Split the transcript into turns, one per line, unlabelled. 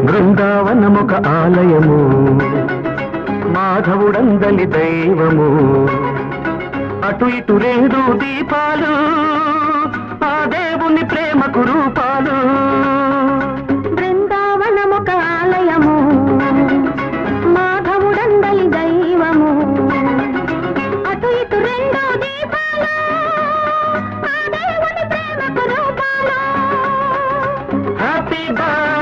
బృందావనమొక ఆలయము, మాధవుడందలి దైవము. అటు ఇటు రెండు దీపాలు, ఆ దేవుని ప్రేమకు రూపాలు.
బృందావనమొక ఆలయము, మాధవుడందలి దైవము. అటు ఇటు రెండు దీపాలు, ఆ దేవుని ప్రేమకు రూపాలు.
Happy birthday